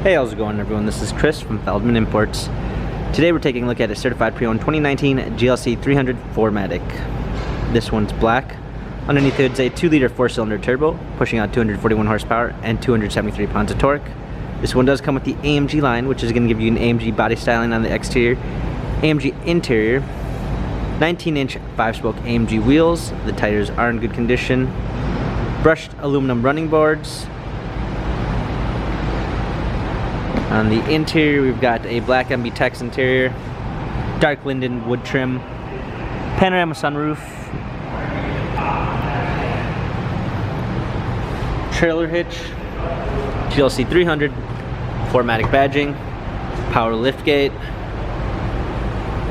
Hey, how's it going everyone? This is Chris from Feldmann Imports. Today we're taking a look at a certified pre-owned 2019 GLC 300 4MATIC. This one's black. Underneath it's a 2-liter 4-cylinder turbo, pushing out 241 horsepower and 273 pounds of torque. This one does come with the AMG line, which is going to give you an AMG body styling on the exterior, AMG interior, 19-inch 5-spoke AMG wheels. The tires are in good condition. Brushed aluminum running boards. On the interior, we've got a black MB Tex interior, dark linden wood trim, panorama sunroof, trailer hitch, GLC 300, 4MATIC badging, power liftgate,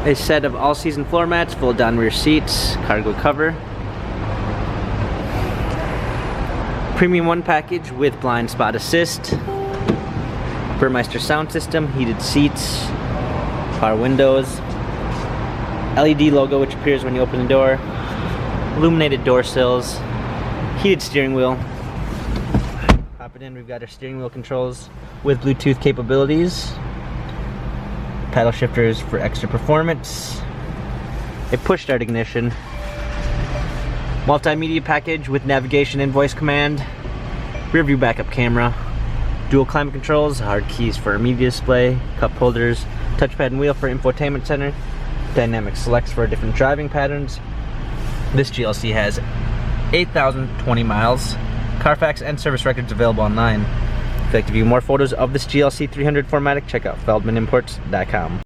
a set of all-season floor mats, fold-down rear seats, cargo cover, premium 1 package with blind spot assist, Burmeister sound system, heated seats, power windows, LED logo which appears when you open the door, illuminated door sills, heated steering wheel. Pop it in, we've got our steering wheel controls with Bluetooth capabilities, paddle shifters for extra performance, a push start ignition, multimedia package with navigation and voice command, rear view backup camera, dual climate controls, hard keys for media display, cup holders, touchpad and wheel for infotainment center, dynamic selects for different driving patterns. This GLC has 8,020 miles. Carfax and service records available online. If you'd like to view more photos of this GLC 300 4MATIC, check out feldmanimports.com.